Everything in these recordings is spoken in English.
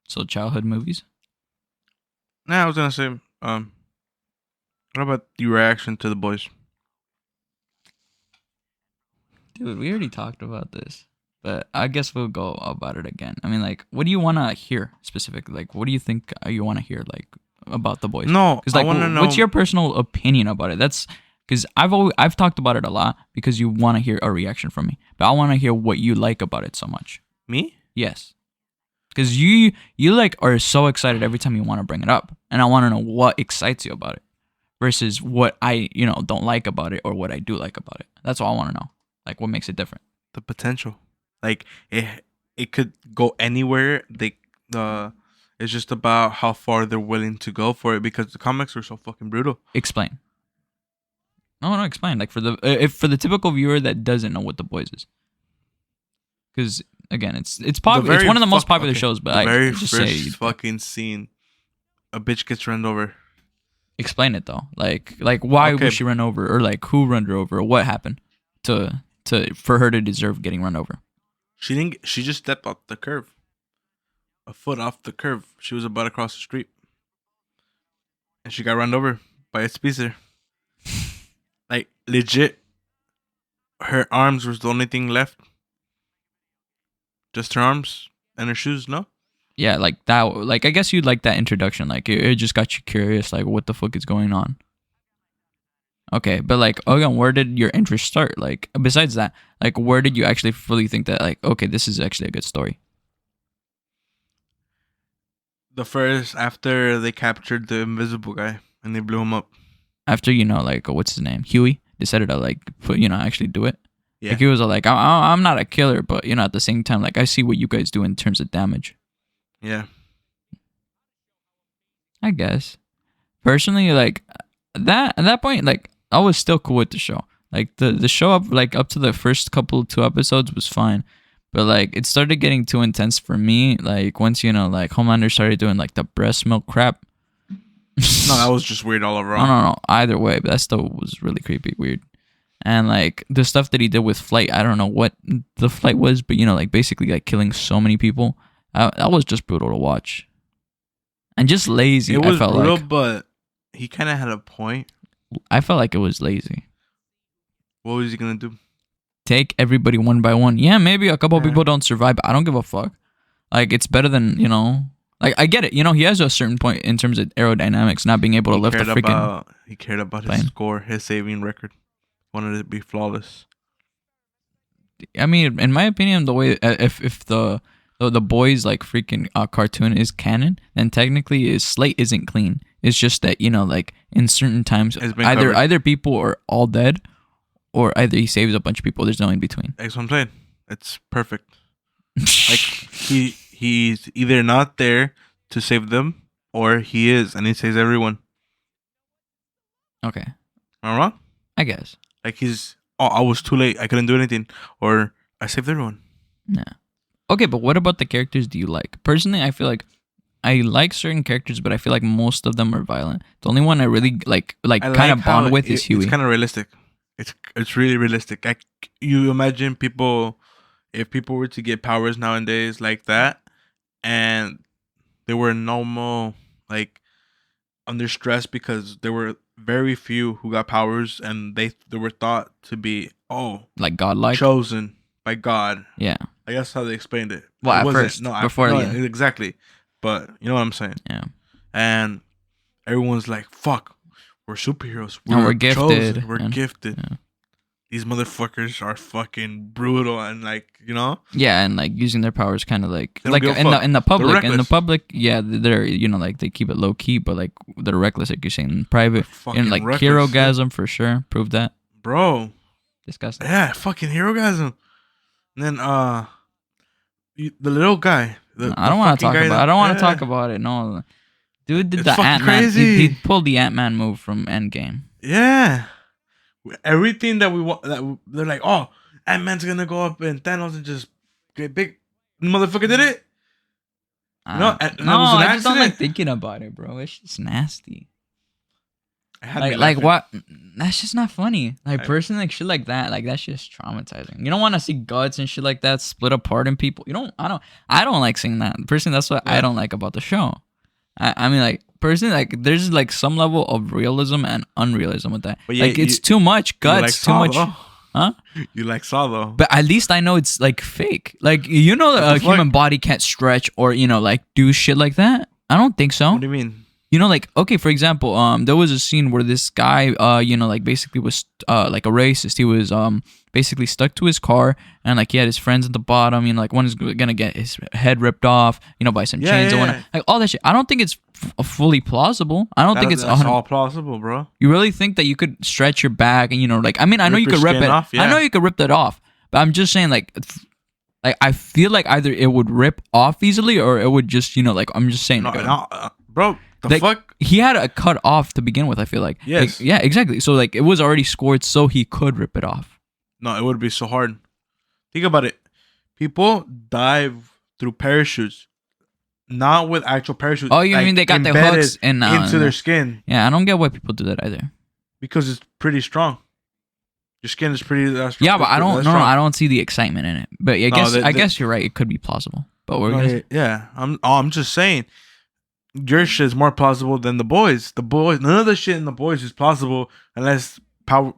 So childhood movies. Nah, I was gonna say, what about your reaction to the boys? Dude, we already talked about this, but I guess we'll go about it again. I mean, like, what do you want to hear specifically? Like, what do you think you want to hear, like, about the boys? No, Because, I like, want to what's know your personal opinion about it? That's because I've talked about it a lot because you want to hear a reaction from me, but I want to hear what you like about it so much. me. Yes, because you like are so excited every time you want to bring it up, and I want to know what excites you about it versus what I don't like about it or what I do like about it. That's all I want to know. Like, what makes it different? The potential, like it could go anywhere. The it's just about how far they're willing to go for it because the comics are so fucking brutal. Explain. No, explain. Like for the if for the typical viewer that doesn't know what the boys is, because again, it's The popular. It's very one of the most fuck popular okay. shows. But The I very just say first fucking scene, a bitch gets run over. explain it though. Like why Okay, was she run over, or like who run her over, or what happened to for her to deserve getting run over? she didn't. She just stepped off the curve, a foot off the curve. She was about to cross the street, and she got run over by a speedster. Like legit, her arms was the only thing left. Just her arms and her shoes. No, Yeah, like that. Like I guess you'd like that introduction. Like it just got you curious. Like what the fuck is going on? Okay, but like again, where did your interest start? Like besides that, like where did you actually fully think that like okay, this is actually a good story? the first after they captured the invisible guy and they blew him up. After like what's his name, Huey decided to like put actually do it. Like Yeah, he was like, I'm not a killer, but at the same time, like I see what you guys do in terms of damage. yeah. I guess personally, like that at that point, like I was still cool with the show. Like the show up to the first couple two episodes was fine, but like it started getting too intense for me. Like once like Homelander started doing like the breast milk crap. No, that was just weird all No, around. no, no. Either way, but that still was really creepy, weird. And like the stuff that he did with Flight, I don't know what the Flight was, but like basically like killing so many people. That was just brutal to watch, and just lazy. It was brutal, but he kind of had a point. I felt like it was lazy. What was he gonna do? Take everybody one by one. Yeah, maybe a couple of Yeah. people don't survive, but I don't give a fuck. Like it's better than Like I get it. He has a certain point in terms of aerodynamics, not being able to lift a freaking. He cared about his plane. score, his saving record. Wanted it to be flawless. I mean, in my opinion, the way if the boys like freaking cartoon is canon, then technically his slate isn't clean. It's just that like in certain times, It's been covered. either people are all dead, or either he saves a bunch of people. There's no in between. That's what I'm saying. It's perfect. Like he's either not there to save them, or he is, and he saves everyone. Okay, Am I wrong? I guess. Like I was too late. I couldn't do anything, or I saved everyone. Yeah. Okay, but what about the characters do you like? Personally, I feel like I like certain characters, but I feel like most of them are violent. The only one I really like I kind of bond with is Huey. It's kind of realistic. It's really realistic. Like you imagine people, if people were to get powers nowadays like that, and they were normal, like under stress because there were very few who got powers, and they were thought to be Like godlike. chosen by God. Yeah. I guess how they explained it. Well, It at wasn't- first, no, before no, the end. exactly. But you know what I'm saying. Yeah. And everyone's like, "Fuck, we're superheroes. And we're gifted. Chosen. We're gifted. Yeah. These motherfuckers are fucking brutal and like Yeah, and like using their powers kind of like They don't give a in fuck. the They're reckless. public, yeah, they're like they keep it low key, but like they're reckless, like you're saying. In private, fucking like reckless, hero gasm for sure. Prove that. bro. Disgusting. Yeah, fucking hero gasm. And then the little guy. I don't want to talk about. I don't want to yeah. talk about it. No, dude did It's the fucking Ant Man. crazy. He pulled the Ant Man move from Endgame. Yeah, everything that we want. They're like, oh, Ant Man's gonna go up and Thanos and just get big. The motherfucker did it. No, and that was an I just don't like accident. thinking about it, bro. It's just nasty. It had me Like laughing. what? That's just not funny. Like I- personally, like shit like that, that's just traumatizing. You don't want to see guts and shit like that split apart in people. You don't. I don't like seeing that. Personally, that's what I Yeah. don't like about the show. I mean, like personally, like there's like some level of realism and unrealism with that. But yeah, like it's too much You like guts, too Saw, much, though? huh? You like Saw though? But at least I know it's like fake. Like you know, What a the human fuck? body can't stretch or like do shit like that. I don't think so. What do you mean? You know, like okay, for example, there was a scene where this guy, like basically was like a racist. He was basically stuck to his car, and like he had his friends at the bottom. You know, like one is gonna get his head ripped off, by some Yeah, chains yeah, or whatnot. yeah. Like all that shit. I don't think it's fully plausible. I don't think it's That's all plausible, bro. You really think that you could stretch your back and like I mean I know Rip you your could rip skin it off, I yeah. know you could rip that off, but I'm just saying like I feel like either it would rip off easily or it would just like I'm just saying No, like, no, bro. The like, fuck? he had a cut off to begin with. I feel like Yes. yeah, exactly. So like it was already scored, so he could rip it off. No, it would be so hard. Think about it. People dive through parachutes, not with actual parachutes. Oh, you mean they got the embedded hooks in into their skin Yeah, I don't get why people do that either. because it's pretty strong. Your skin is pretty. Yeah, but I don't. that's No, strong. I don't see the excitement in it. But I No, guess the- I guess you're right. It could be plausible. But we're No, gonna yeah, I'm just saying. Your shit is more plausible than the boys. The boys, none of the shit in the boys is plausible unless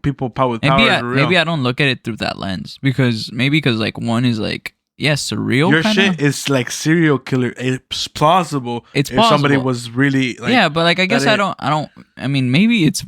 people with power maybe are real. maybe I don't look at it through that lens because like one is like surreal. Your kinda. shit is like serial killer. It's plausible. It's if somebody plausible. was really like Yeah, but like I guess that I don't. I mean, maybe it's.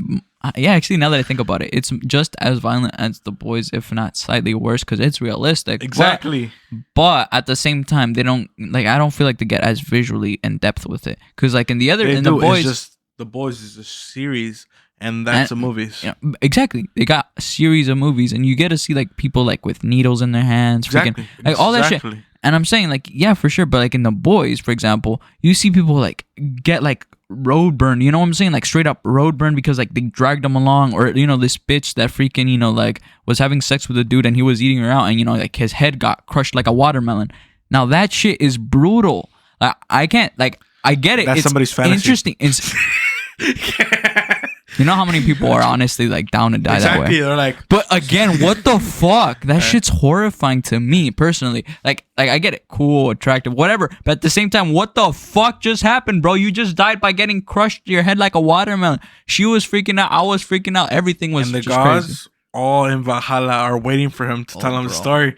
Yeah, actually, now that I think about it, it's just as violent as the boys, if not slightly worse, because it's realistic. exactly. But at the same time, they don't like. I don't feel like they get as visually in depth with it, because like in the They the do. boys, It's just the boys is a series, and that's the movies. yeah, exactly. They got a series of movies, and you get to see like people like with needles in their hands, Exactly. freaking like all that shit. Exactly. And I'm saying like yeah, for sure. But like in the boys, for example, you see people like get like road burn. You know what I'm saying? Like straight up road burn because like they dragged them along, or this bitch that freaking like was having sex with a dude and he was eating her out, and like his head got crushed like a watermelon. Now that shit is brutal. Like I can't like I get it. That's it's somebody's fantasy. interesting. It's you know how many people are honestly like down to die that way. Exactly. They're like, But again, what the fuck? That shit's horrifying to me personally. Like I get it, cool, attractive, whatever. But at the same time, what the fuck just happened, bro? You just died by getting crushed your head like a watermelon. She was freaking out. I was freaking out. Everything was and the just crazy. gods all in Valhalla are waiting for him to tell him the bro. story.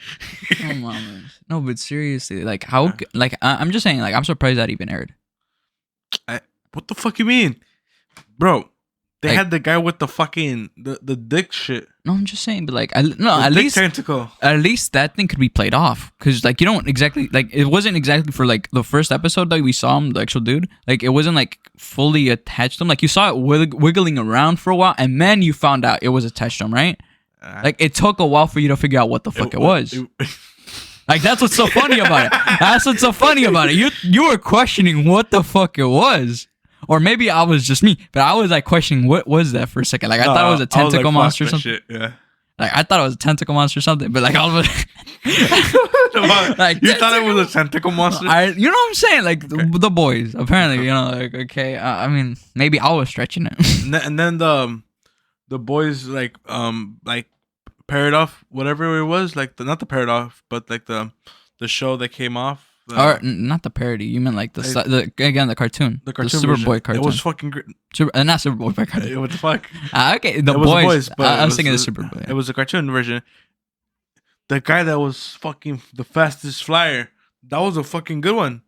Come on, man. No, but seriously, like how? Like I'm just saying, like I'm surprised that even aired. What the fuck you mean, bro? They Like- had the guy with the fucking the dick shit. No, I'm just saying, but like The at dick least. tentacle. At least that thing could be played off, because like you don't exactly like it wasn't exactly for like the first episode that we saw him, the actual dude. Like it wasn't like fully attached to him. Like you saw it wiggling around for a while, and then you found out it was attached to him, right? Like it took a while for you to figure out what the fuck it was. Like that's what's so funny about it. That's what's so funny about it. You were questioning what the fuck it was. Or maybe I was just me, but I was like questioning what was that for a second. Like I thought it was a tentacle monster or something. Shit, yeah. Like I thought it was a tentacle monster or something, but like all of it. Like, You thought it was a tentacle monster? You know what I'm saying? Like the boys, apparently, like okay. I mean, maybe I was stretching it. And then the boys like paired off whatever it was, like not the paired off, but like the show that came off. Or not the parody. You meant like the cartoon. The cartoon Superboy version. cartoon. It was fucking great. Not Superboy cartoon. What the fuck? Okay, the It was boys. but I it was thinking the a- Superboy. It was a cartoon version. The guy that was fucking the fastest flyer. That was a fucking good one.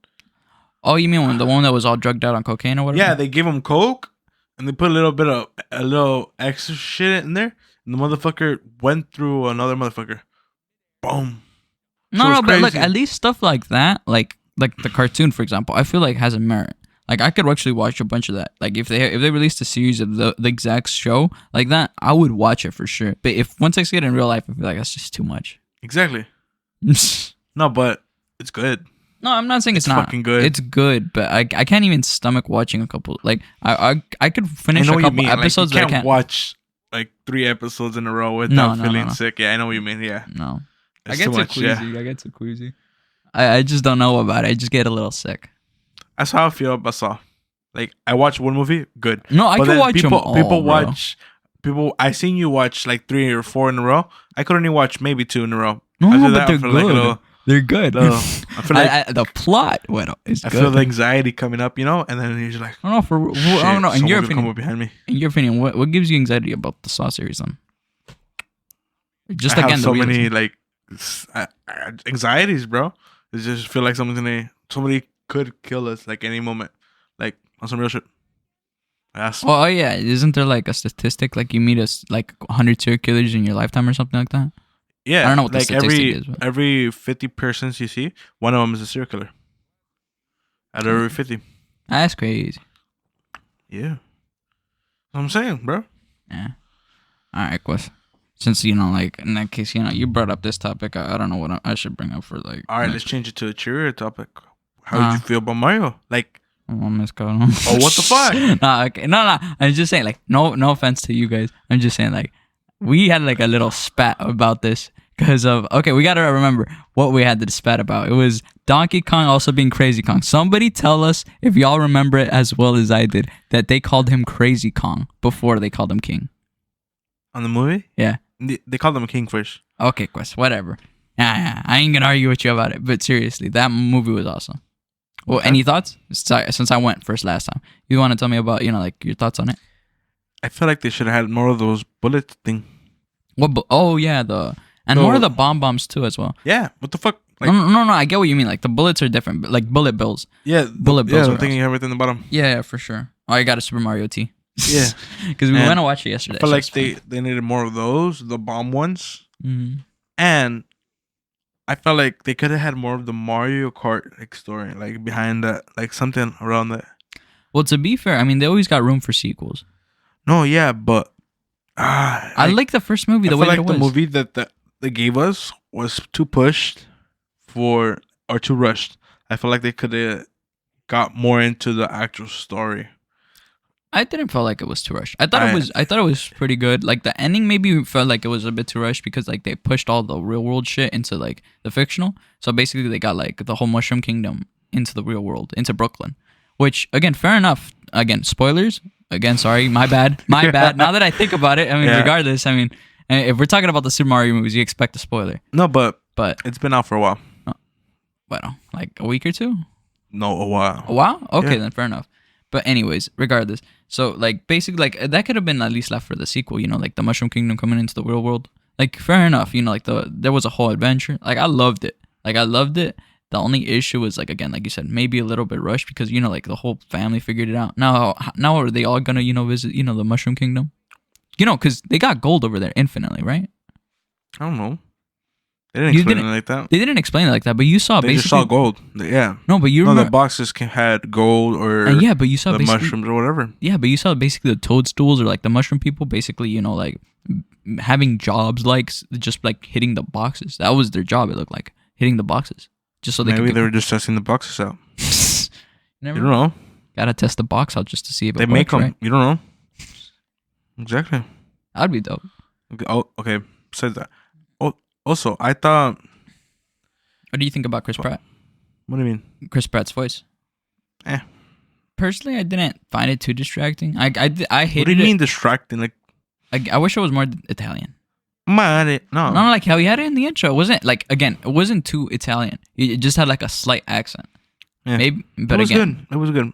Oh, you mean the one that was all drugged out on cocaine or whatever? Yeah, they gave him coke and they put a little extra shit in there, and the motherfucker went through another motherfucker. Boom. No, So it's but look, crazy. at least stuff like that, like the cartoon, for example, I feel like has a merit. Like I could actually watch a bunch of that. Like if they released a series of the exact show like that, I would watch it for sure. But if once I see it in real life, I feel like that's just too much. Exactly. No, No, but it's good. I'm not saying it's not fucking good. It's good, but I can't even stomach watching a couple. Like I could finish I know a what you couple mean. episodes, like, you but I can't. watch like 3 episodes in a row without No, feeling no. sick. Yeah, I know what you mean. Yeah, No, it's I get too too much. queasy. Yeah, I get too queasy. I just don't know about it. I just get a little sick. that's how I feel about Saw. Like I watch one movie, good. No, I But can then watch them people all, people bro. watch people. I seen you watch like 3 or 4 in a row. I could only watch maybe 2 in a row. No, After but that, I they're feel like a good. They're good. I feel like The plot, well, is I good. feel the anxiety coming up, you know, and then you're just like, I don't know. shit, I don't know. In your someone's gonna come opinion, up behind me. what gives you anxiety about the Saw series then? Just I again, have so the realism. many like anxieties, bro. I just feel like somebody could kill us like any moment, like on some real shit. That's Oh yeah, isn't there like a statistic like you meet us like 100 serial killers in your lifetime or something like that? yeah. I don't know what the like statistic is, but every 50 persons you see, one of them is a serial killer. Out of every 50. that's crazy. Yeah, what I'm saying, bro. Yeah. All right, Quest. Since like in that case, you brought up this topic, I don't know what I should bring up for like. All right, let's change it to a cheerier topic. How did you feel about Mario? Like, oh, what the fuck? Nah, okay. No. I'm just saying, like, no offense to you guys. I'm just saying, like, we had like a little spat about this because of we gotta remember what we had to spat about. It was Donkey Kong also being Crazy Kong. Somebody tell us if y'all remember it as well as I did that they called him Crazy Kong before they called him King. On the movie? Yeah. They called him a kingfish. Okay, Quest. Whatever. Yeah. I ain't gonna argue with you about it. But seriously, that movie was awesome. Well, any thoughts? Sorry, since I went first last time, you want to tell me about like your thoughts on it? I feel like they should have had more of those bullet thing. What? Oh yeah, more of the bombs too as well. Yeah, what the fuck? Like, No. I get what you mean. Like the bullets are different, but like bullet bills. Yeah, bullet bills. I'm thinking everything in the bottom. Yeah, for sure. Oh, I got a Super Mario T. Yeah, because we went to watch it yesterday. I feel like they needed more of those, the bomb ones, and I felt like they could have had more of the Mario Kart like story, like behind that, like something around that. Well, to be fair, I mean they always got room for sequels. No, yeah, but I like the first movie the way like it was. The movie that they gave us was too pushed or too rushed. I feel like they could have got more into the actual story. I didn't feel like it was too rushed. I thought it was pretty good. Like the ending maybe felt like it was a bit too rushed because like they pushed all the real world shit into like the fictional. So basically they got like the whole Mushroom Kingdom into the real world, into Brooklyn. Which again, fair enough. Again, spoilers. Again, sorry, my bad. My bad. Now that I think about it, I mean, regardless, I mean, if we're talking about the Super Mario movies, you expect a spoiler. No, but it's been out for a while. Well, like a week or two? No, a while. A while? Okay, then fair enough. But anyways, regardless, so like basically like that could have been at least left for the sequel, like the Mushroom Kingdom coming into the real world. Like fair enough, like there was a whole adventure. Like I loved it. The only issue was like again, like you said, maybe a little bit rushed because like the whole family figured it out. Now are they all gonna visit the Mushroom Kingdom? Because they got gold over there infinitely, right? I don't know. They didn't explain it like that. They didn't explain it like that, but you saw they just saw gold. Yeah. No, but you remember the boxes had gold or yeah, but you saw the mushrooms or whatever. Yeah, but you saw basically the toadstools or like the mushroom people basically, like having jobs like just like hitting the boxes. That was their job. It looked like hitting the boxes just so maybe they were just testing the boxes out. You don't know. Gotta test the box out just to see if they it make works, them. right? You don't know. Exactly. That'd be dope. Okay. Oh, okay. Said that. Also, I thought. What do you think about Chris Pratt? What do you mean? Chris Pratt's voice. Personally, I didn't find it too distracting. I hated it. What do you mean distracting? Like, I wish it was more Italian. No, like how he had it in the intro. It wasn't like it wasn't too Italian. It just had like a slight accent. Yeah. Maybe, but it was good. It was good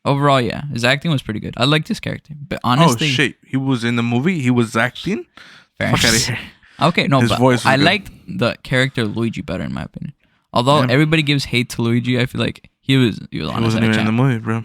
overall, yeah, his acting was pretty good. I liked his character, but honestly, oh shit, he was in the movie. He was acting. Fair. Fuck out of here. Okay, no, his but voice I good. liked the character Luigi better in my opinion. Although everybody gives hate to Luigi, I feel like he wasn't even in the movie, bro.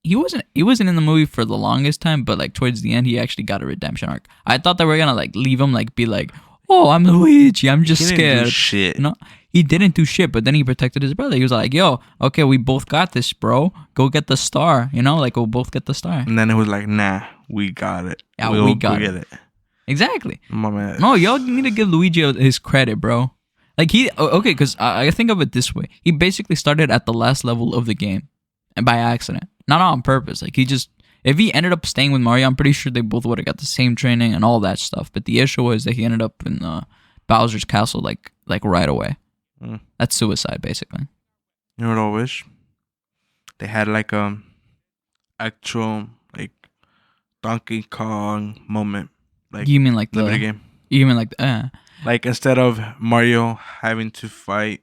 He wasn't in the movie for the longest time, but like towards the end, he actually got a redemption arc. I thought they were gonna like leave him be like, "Oh, I'm Luigi. I'm just he scared." Didn't do shit. No, he didn't do shit, but then he protected his brother. He was like, "Yo, okay, we both got this, bro. Go get the star. Like we'll both get the star." And then it was like, "Nah, we got it. Yeah, we got it. Exactly. My man. No, y'all need to give Luigi his credit, bro. Like because I think of it this way. He basically started at the last level of the game, and by accident, not on purpose. Like if he ended up staying with Mario, I'm pretty sure they both would have got the same training and all that stuff. But the issue was that he ended up in Bowser's castle like right away. That's suicide, basically. You know what I wish? They had like actual like Donkey Kong moment, like You mean like the video the? game. You mean like the? Like instead of Mario having to fight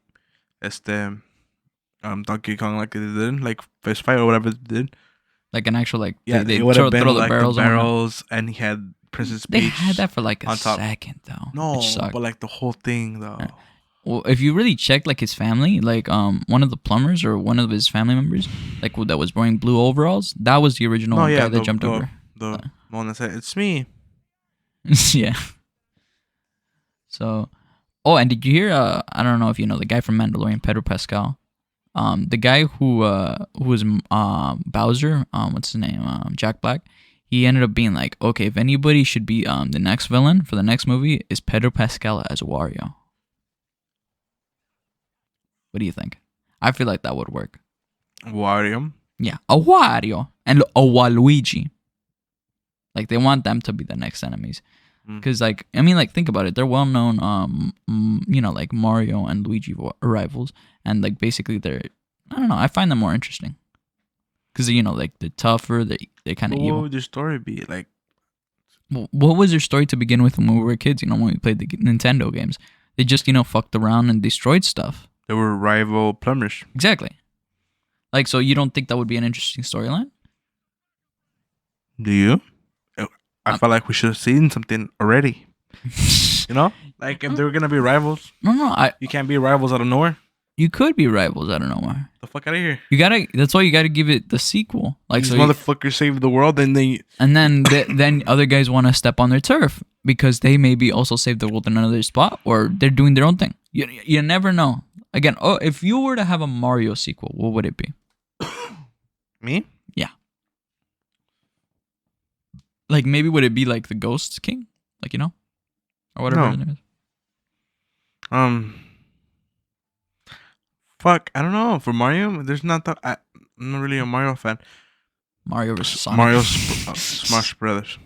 este Donkey Kong like they did, like fist fight or whatever they did. Like an actual like Yeah, they it would have throw been the like barrels the and whatnot. barrels, and he had Princess They Peach. had that for like a on top. second though. No, which sucked. but like the whole thing though. Yeah. Well, if you really check like his family, like one of the plumbers or one of his family members, like that was wearing blue overalls, that was the original No, guy yeah, that jumped over. the one that said it's me. Yeah. So, oh, and did you hear? I don't know if you know the guy from Mandalorian, Pedro Pascal. The guy who was Bowser, what's his name? Jack Black. He ended up being like, okay, if anybody should be the next villain for the next movie is Pedro Pascal as Wario. What do you think? I feel like that would work. Wario. Yeah, a Wario and a Waluigi. Like they want them to be the next enemies. Because, like, I mean, like, think about it. They're well-known, like Mario and Luigi rivals. And, like, basically they're, I don't know, I find them more interesting. Because, like, they're tougher, they're kind of evil. What would your story be? Like, what was their story to begin with when we were kids, when we played the Nintendo games? They just, fucked around and destroyed stuff. They were rival plumbers. Exactly. Like, so you don't think that would be an interesting storyline? Do you? I felt like we should have seen something already. Like if they were gonna be rivals. No, you can't be rivals out of nowhere. You could be rivals out of nowhere. The fuck out of here. That's why you gotta give it the sequel. Like these motherfuckers saved the world, and then other guys want to step on their turf because they maybe also saved the world in another spot, or they're doing their own thing. You never know. Again, if you were to have a Mario sequel, what would it be? Me? Yeah. Like, maybe would it be like the Ghost King? Like, or whatever his name is. Fuck, I don't know. For Mario, there's not that. I'm not really a Mario fan. Mario vs. Sonic. Mario Smash Brothers.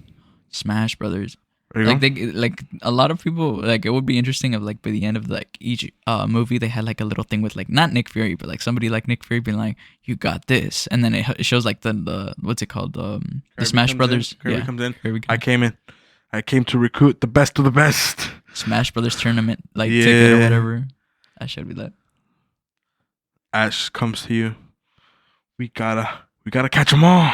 Smash Brothers. Like a lot of people, like, it would be interesting if, like, by the end of like each movie they had like a little thing with like not Nick Fury but like somebody like Nick Fury being like, you got this, and then it shows like the what's it called, the Smash Brothers. Kirby comes in. Kirby I came to recruit the best of the best. Smash Brothers tournament ticket or whatever. That should be that. Ash comes to you. We gotta catch them all.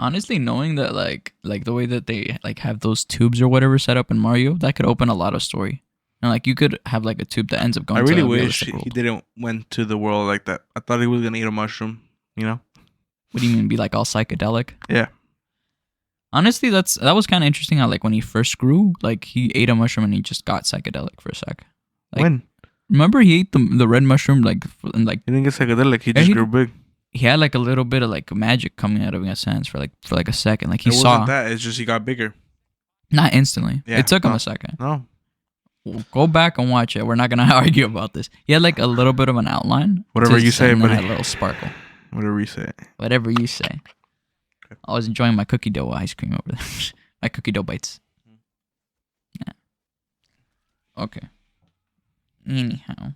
Honestly, knowing that like the way that they like have those tubes or whatever set up in Mario, that could open a lot of story. And like you could have like a tube that ends up going. I really to wish he didn't went to the world like that. I thought he was gonna eat a mushroom. What do you mean? Be like all psychedelic? Yeah. Honestly, that was kind of interesting. How like when he first grew, like he ate a mushroom and he just got psychedelic for a sec. Like, when? Remember he ate the red mushroom and like. He didn't get psychedelic. He just grew big. He had like a little bit of like magic coming out of his hands for like a second. Like it wasn't that. It's just he got bigger. Not instantly. Yeah, it took him a second. No. Go back and watch it. We're not gonna argue about this. He had like a little bit of an outline. Whatever you say, but buddy. Had a little sparkle. Whatever you say. Whatever you say. I was enjoying my cookie dough ice cream over there. My cookie dough bites. Yeah. Okay. Anyhow,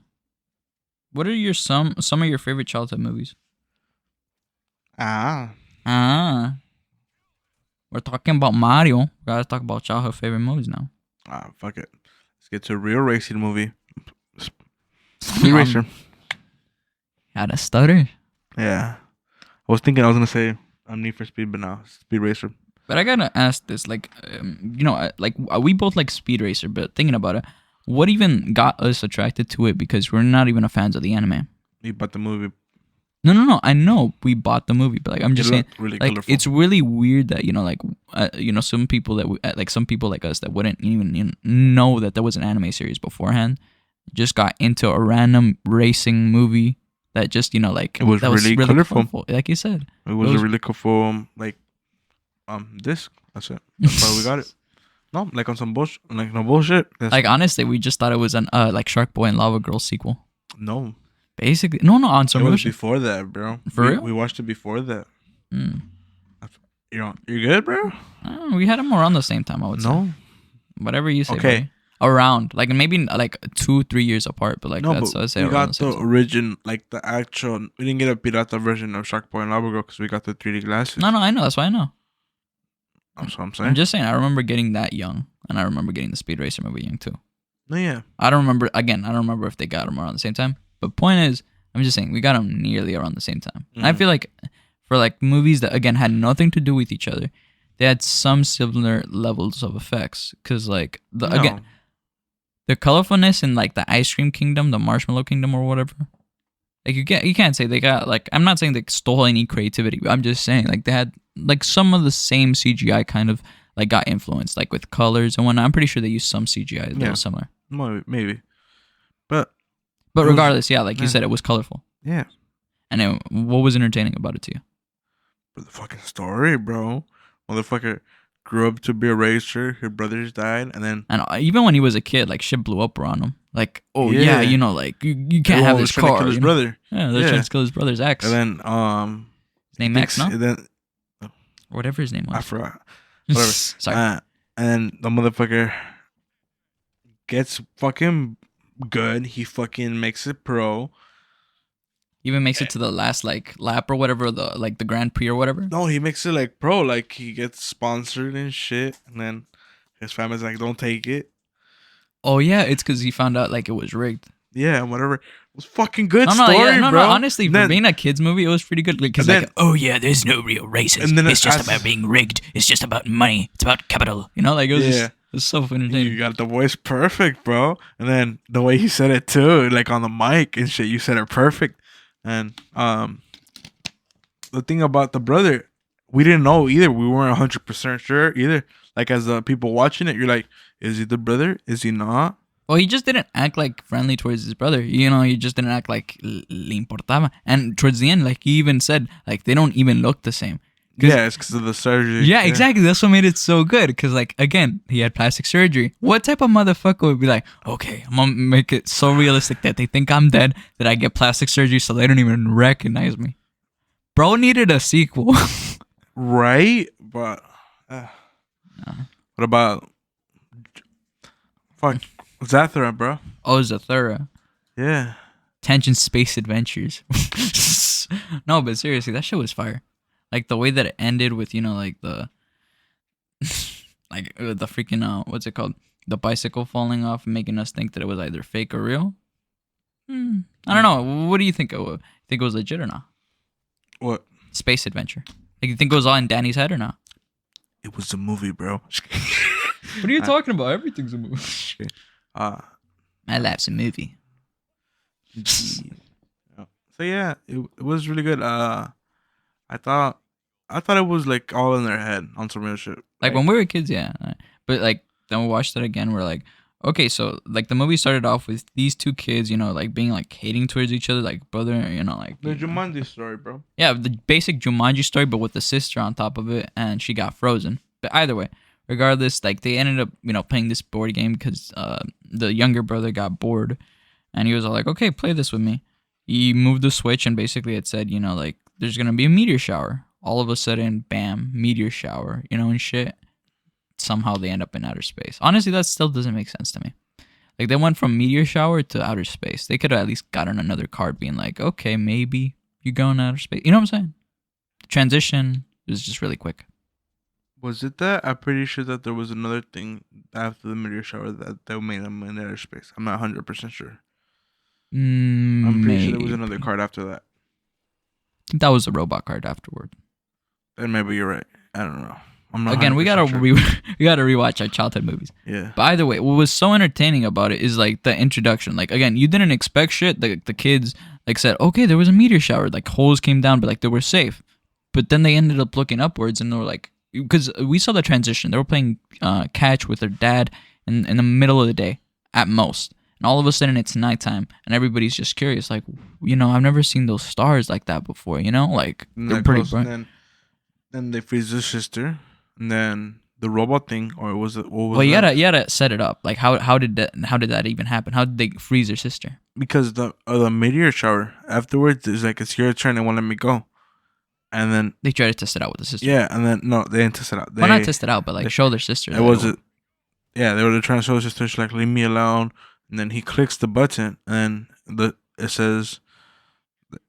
what are some of your favorite childhood movies? We're talking about Mario. We gotta talk about childhood favorite movies now. Fuck it. Let's get to a real racing movie. Speed Racer. Had a stutter. Yeah. I was thinking I was gonna say Need for Speed, but no, Speed Racer. But I gotta ask this, like, we both like Speed Racer, but thinking about it, what even got us attracted to it? Because we're not even fans of the anime. You bought the movie. No. I know we bought the movie, but like I'm just saying, really like colorful. It's really weird that some people that some people like us that wouldn't even know that there was an anime series beforehand, just got into a random racing movie that just it was really colorful. like you said. It was a really colorful disc. That's it. That's why we got it. No, like on some bullshit. Like no bullshit. Like honestly, we just thought it was an like Shark Boy and Lava Girl sequel. No. Basically, no, on some. It was before that, bro. For real? We watched it before that. You're good, bro. We had them around the same time. I would say. No. Whatever you say. Okay. Buddy. around like maybe like 2-3 years apart, but like No, that's but I say we around the got same the time. origin, like the actual. We didn't get a pirata version of Shark Boy and Lava Girl because we got the 3D glasses. No, I know. That's why I know. That's what I'm I'm saying. just saying. I remember getting that young, and I remember getting the Speed Racer movie young too. No, yeah. I don't remember. Again, I don't remember if they got them around the same time. But point is, I'm just saying we got them nearly around the same time. And I Mhm. feel like for like movies that again had nothing to do with each other, they had some similar levels of effects. Cause like the No. again the colorfulness in like the Ice Cream Kingdom, the Marshmallow Kingdom, or whatever. Like you can't say they got like I'm not saying they stole any creativity. But I'm just saying like they had like some of the same CGI kind of like got influenced like with colors and whatnot. I'm pretty sure they used some CGI that Yeah. was similar. Maybe. But But It was- regardless, yeah, like you yeah. said, it was colorful. yeah. And what was entertaining about it to you? But the fucking story, bro. Motherfucker grew up to be a racer. His brothers died, and then And even when he was a kid, like shit blew up around him. Like, oh yeah, Yeah. you know, like you can't everyone have was this trying to car. kill his you know? brother. Yeah, they're Yeah. trying to kill his brother's ex. And then His name Max, no? and then Or whatever his name was. I forgot. Whatever. Sorry. And then the motherfucker gets fucking good. He fucking makes it pro. Even makes it to the last like lap or whatever, the like the Grand Prix or whatever. No, he makes it like pro. Like he gets sponsored and shit. And then his family's like, "Don't take it." Oh yeah, it's because he found out like it was rigged. Yeah, whatever. It was fucking good No, story, no. bro. Honestly, for Then- being a kids movie, it was pretty good. Because And like, oh yeah, there's no real races. And then It's just as- about being rigged. It's just about money. It's about capital. You know, like it was just, it was so entertaining. You got the voice perfect, bro. And then the way he said it too, like on the mic and shit, you said it perfect. And the thing about the brother, we didn't know either. We weren't 100% sure either. Like as the people watching it, you're like, is he the brother? Is he not? Well, he just didn't act like friendly towards his brother. You know, he just didn't act like le importaba. And towards the end, like he even said, like they don't even look the same. Yeah, it's because of the surgery. Yeah, exactly. That's what made it so good. Because like again, he had plastic surgery. What type of motherfucker would be like, okay, I'm gonna make it so realistic that they think I'm dead, that I get plastic surgery so they don't even recognize me. Bro needed a sequel. Right? But what about fuck Zathura, bro? Oh, Zathura. Yeah. Tension Space Adventures. No, but seriously, that shit was fire. Like the way that it ended with, you know, like the like the freaking what's it called? The bicycle falling off and making us think that it was either fake or real. I don't know. What do you think? Think it was legit or not? What? Space adventure. Like you think it was all in Danny's head or not? It was a movie, bro. What are you talking about? Everything's a movie. My life's a movie. So yeah, it was really good. I thought it was like all in their head on some real shit. Like when we were kids, yeah. But like then we watched it again. We're like, okay, so like the movie started off with these two kids, you know, like being like hating towards each other, like brother, you know, like the Jumanji story, bro. yeah, the basic Jumanji story, but with the sister on top of it, and she got frozen. But either way, regardless, like they ended up, you know, playing this board game because the younger brother got bored, and he was all like, okay, play this with me. He moved the switch, and basically it said, you know, like there's gonna be a meteor shower. All of a sudden, bam, meteor shower, you know, and shit. Somehow they end up in outer space. Honestly, that still doesn't make sense to me. Like they went from meteor shower to outer space. They could have at least gotten another card being like, okay, maybe you go in outer space. You know what I'm saying? The transition was just really quick. Was it that? I'm pretty sure that there was another thing after the meteor shower that made them in outer space. I'm not 100% sure. I'm pretty sure there was another card after that. I think that was the robot card afterward. Then maybe you're right. I don't know. I'm not Again, we gotta 100% sure. we gotta rewatch our childhood movies. Yeah. But either way, what was so entertaining about it is like the introduction. Like again, you didn't expect shit. The kids like said, okay, there was a meteor shower. Like holes came down, but like they were safe. But then they ended up looking upwards, and they were like, because we saw the transition. They were playing catch with their dad in the middle of the day at most. And all of a sudden it's nighttime, and everybody's just curious, like, you know, I've never seen those stars like that before, you know, like they're pretty bright. Then they freeze their sister, and then the robot thing, or was it? What was Well, you that? gotta set it up. Like, how did that even happen? How did they freeze their sister? Because the meteor shower afterwards is like, it's your turn, and won't let me go, and then They tried to test it out with the sister. yeah, and then no, they didn't test it out. Well, not test it out, but like show their sister. It was it. Yeah, they were trying to show his sister. She's like, leave me alone. And then he clicks the button, and it says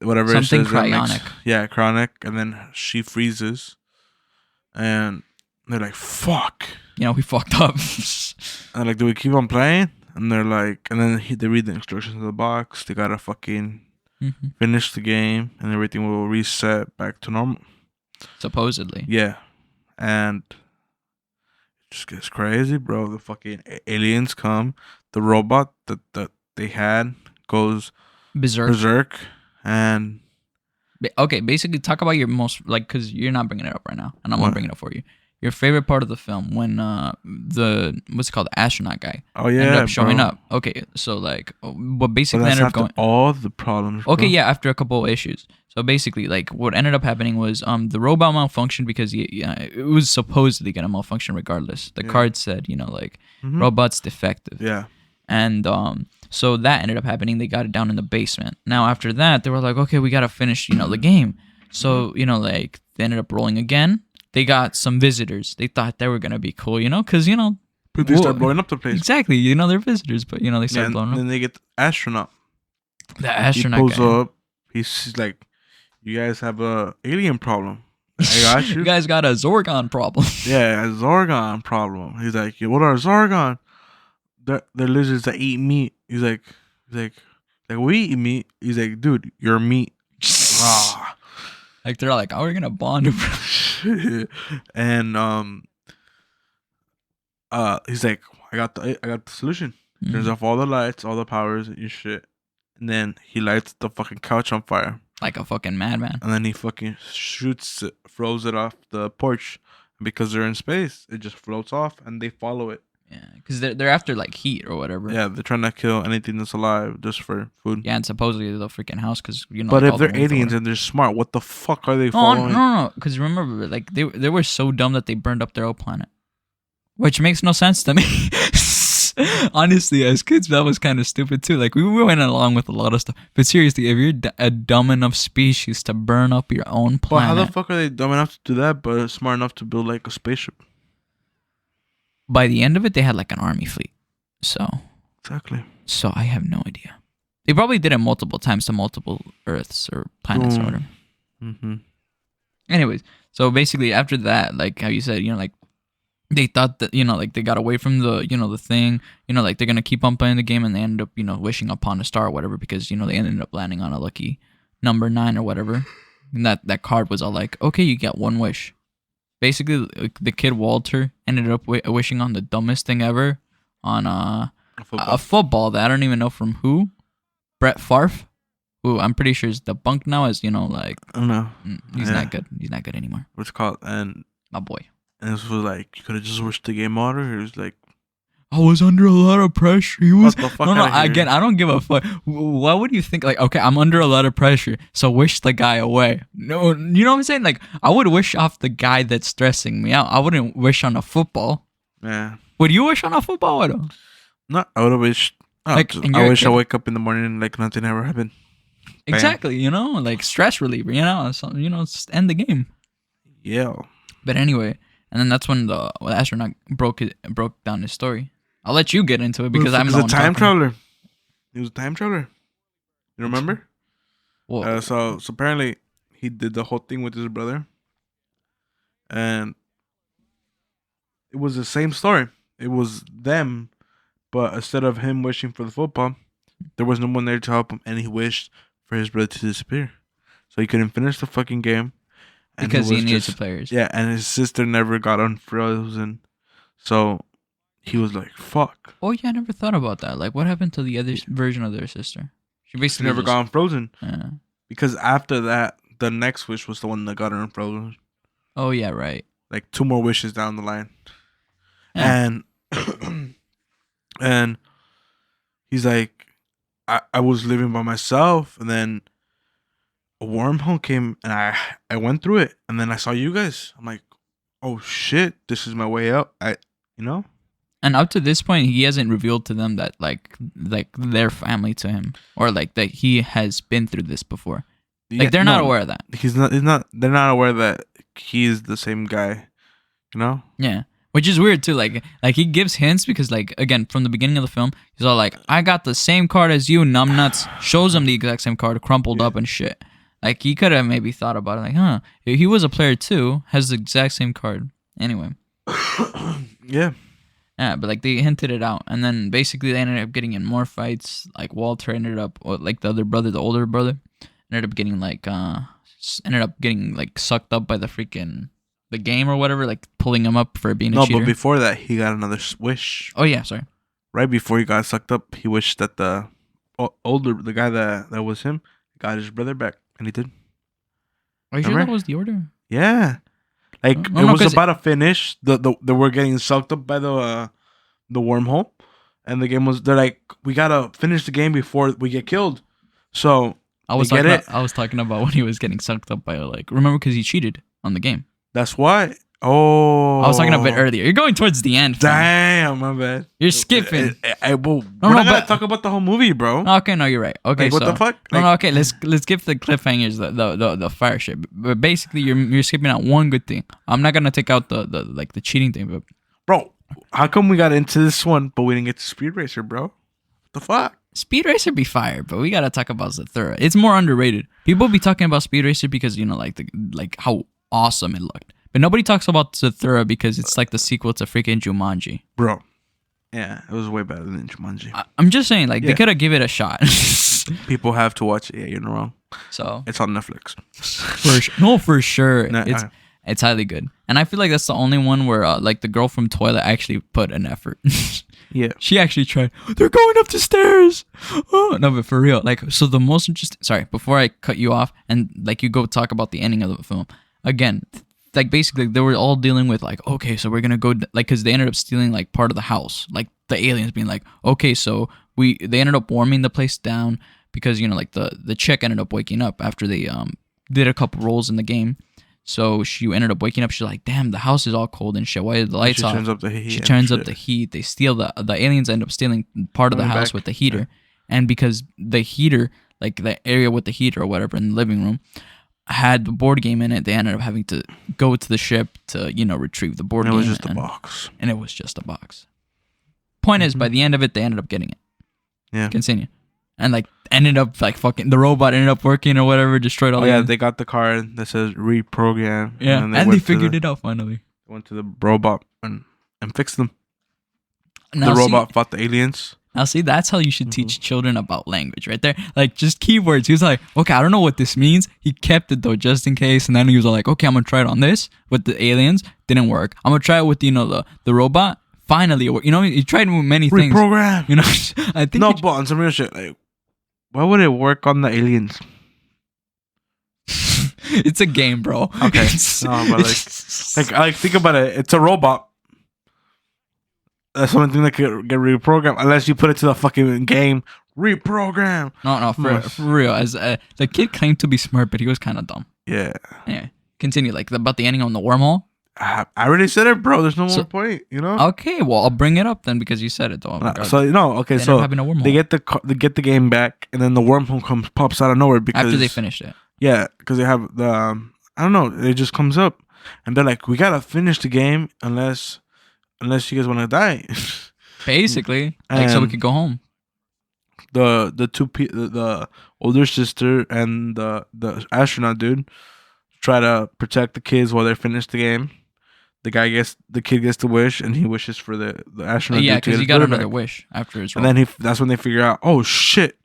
whatever it Something says that makes cryonic. chronic, and then she freezes, and they're like, fuck. We fucked up. And like, do we keep on playing? And they're like, and then they read the instructions in the box. They gotta fucking finish the game, and everything will reset back to normal. Supposedly. Yeah, and it just gets crazy, bro. The fucking aliens come. The robot that they had goes berserk, and Okay, basically, talk about your most because you're not bringing it up right now, and I'm gonna bring it up for you. Your favorite part of the film when the what's it called, the astronaut guy ended up showing up. Okay, so what basically ended up going all the problems. Okay, bro. Yeah, after a couple of issues. So basically, what ended up happening was the robot malfunctioned because it was supposedly gonna malfunction regardless. The card said robot's defective. Yeah. And so that ended up happening. They got it down in the basement. Now after that, they were like, okay, we gotta finish the game. So they ended up rolling again. They got some visitors. They thought they were gonna be cool, because But they start blowing up the place. Exactly, they're visitors, but they start blowing up. Then they get the astronaut. The astronaut. He pulls up. He's like, "You guys have a alien problem. I got you. You guys got a Zorgon problem." Yeah, a Zorgon problem. He's like, "What are Zorgon? They're lizards that eat meat." He's like, we eat meat. He's like, dude, you're meat. They're like, oh, we're gonna bond. And he's like, I got the solution. Turns off all the lights, all the powers, and shit. And then he lights the fucking couch on fire. Like a fucking madman. And then he fucking throws it off the porch. Because they're in space, it just floats off, and they follow it. Yeah, because they're after heat or whatever. Yeah, they're trying to kill anything that's alive just for food. Yeah, and supposedly the freaking house, because But if they're aliens and they're smart, what the fuck are they following? No, because remember, they were so dumb that they burned up their own planet, which makes no sense to me. Honestly, as kids, that was kind of stupid too. We went along with a lot of stuff, but seriously, if you're a dumb enough species to burn up your own planet, but how the fuck are they dumb enough to do that, but smart enough to build a spaceship? By the end of it, they had an army fleet. So exactly. So I have no idea. They probably did it multiple times to multiple Earths or planets or whatever. Anyways, so basically after that, how you said, they thought that they got away from the the thing, they're gonna keep on playing the game, and they ended up wishing upon a star or whatever, because they ended up landing on a lucky number 9 or whatever, and that card was all okay, you get one wish. Basically, the kid Walter ended up wishing on the dumbest thing ever, on a football that I don't even know from who, Brett Favre, who I'm pretty sure is debunked now as I don't know. He's not good. He's not good anymore. What's it called? And my boy. And this was you could have just wished the game out, or it was I was under a lot of pressure. He was the fuck no. Again, I don't give a fuck. Why would you think okay, I'm under a lot of pressure, so wish the guy away? No, you know what I'm saying? I would wish off the guy that's stressing me out. I wouldn't wish on a football. Yeah. Would you wish on a football? No, I would have wished. I wish I wake up in the morning and nothing ever happened. Exactly. Stress reliever. So, just end the game. Yeah. But anyway, and then that's when the astronaut broke down his story. I'll let you get into it because I'm a time traveler. He was a time traveler. You remember? Well, so apparently he did the whole thing with his brother, and it was the same story. It was them, but instead of him wishing for the football, there was no one there to help him, and he wished for his brother to disappear, so he couldn't finish the fucking game. Because he needed the players. Yeah, and his sister never got unfrozen, so he was like, "Fuck." Oh yeah, I never thought about that. What happened to the other version of their sister? She basically never got unfrozen. Yeah. Because after that, the next wish was the one that got her unfrozen. Oh yeah, right. 2 more wishes down the line, yeah. and he's like, I was living by myself, and then a wormhole came, and I went through it, and then I saw you guys. I'm like, oh shit, this is my way out. And up to this point, he hasn't revealed to them that their family to him, or that he has been through this before. They're not aware of that. He's not. They're not aware that he's the same guy. Yeah, Which is weird too. Like he gives hints because like again from the beginning of the film, he's all like, "I got the same card as you, numbnuts." Shows him the exact same card, crumpled up and shit. Like he could have maybe thought about it, like, "Huh, he was a player too, has the exact same card." Anyway, Yeah. yeah, but like they hinted it out, and then basically they ended up getting in more fights. Like Walter ended up, or like the other brother, the older brother, ended up getting like sucked up by the game or whatever, like pulling him up for being a cheater. But before that, he got another wish. Oh yeah, sorry. Right before he got sucked up, he wished that the guy that was him, got his brother back, and he did. Are you sure that was the order? Yeah, like it was about to finish. They were getting sucked up by the wormhole, and the game was. They're like, we gotta finish the game before we get killed. So I was talking about when he was getting sucked up by like, remember, because he cheated on the game. That's why. Oh, I was talking a bit earlier. You're going towards the end. Damn, my bad. You're skipping. We're not gonna talk about the whole movie, bro. Okay, no, you're right. Okay, like, what the fuck? No, okay. Let's skip the cliffhangers, the fire shit. But basically, you're skipping out one good thing. I'm not gonna take out the cheating thing, but bro, how come we got into this one, but we didn't get to Speed Racer, bro? What the fuck? Speed Racer be fire, but we gotta talk about Zathura. It's more underrated. People be talking about Speed Racer because like how awesome it looked. But nobody talks about Zathura because it's like the sequel to freaking Jumanji. Bro. Yeah, it was way better than Jumanji. I'm just saying, like, they could have given it a shot. People have to watch it. Yeah, you're not wrong. So it's on Netflix. For sure. No, it's highly good. And I feel like that's the only one where, like, the girl from Twilight actually put an effort. Yeah. She actually tried. They're going up the stairs. Oh, no, but for real. Like, so the most interesting... Sorry, before I cut you off and, like, you go talk about the ending of the film. Again... Like basically they were all dealing with like, okay, so we're gonna go like, because they ended up stealing like part of the house, like the aliens being like, okay, so they ended up warming the place down because like the chick ended up waking up after they did a couple rolls in the game, so she ended up waking up. She's like, damn, the house is all cold and shit, why are the lights off? She turns up the heat. They steal the aliens end up stealing part of the house with the heater, and because the heater, like the area with the heater or whatever in the living room had the board game in it, they ended up having to go to the ship to, retrieve the board game. And it was just a box. And it was just a box. Point is, by the end of it, they ended up getting it. Yeah. Continue. And, like, ended up, like, fucking... The robot ended up working or whatever, destroyed all the... yeah, they got the card that says reprogram. Yeah, and they figured it out, finally. They went to the robot and fixed them. Now, the robot fought the aliens. Now, see, that's how you should teach children about language right there. Like, just keywords. He was like, okay, I don't know what this means. He kept it, though, just in case. And then he was like, okay, I'm going to try it on this with the aliens. Didn't work. I'm going to try it with, the robot. Finally, it worked. He tried with many things. Reprogram. I think... No, but on some real shit, like, why would it work on the aliens? It's a game, bro. Okay. No, but like, think about it. It's a robot. That's one thing that could get reprogrammed unless you put it to the fucking game. Reprogram. No, for real. As the kid claimed to be smart, but he was kind of dumb. Yeah. Anyway, continue. Like about the ending on the wormhole. I already said it, bro. There's no more point. Okay, well I'll bring it up then because you said it. Though. Okay. So they get the game back, and then the wormhole pops out of nowhere because after they finished it. Yeah, because they have the I don't know. It just comes up, and they're like, we gotta finish the game unless you guys want to die. Basically, like so we could go home. The older sister and the astronaut dude try to protect the kids while they finish the game. The kid gets the wish, and he wishes for the astronaut. Yeah, because he got another wish after his. And then that's when they figure out, oh shit,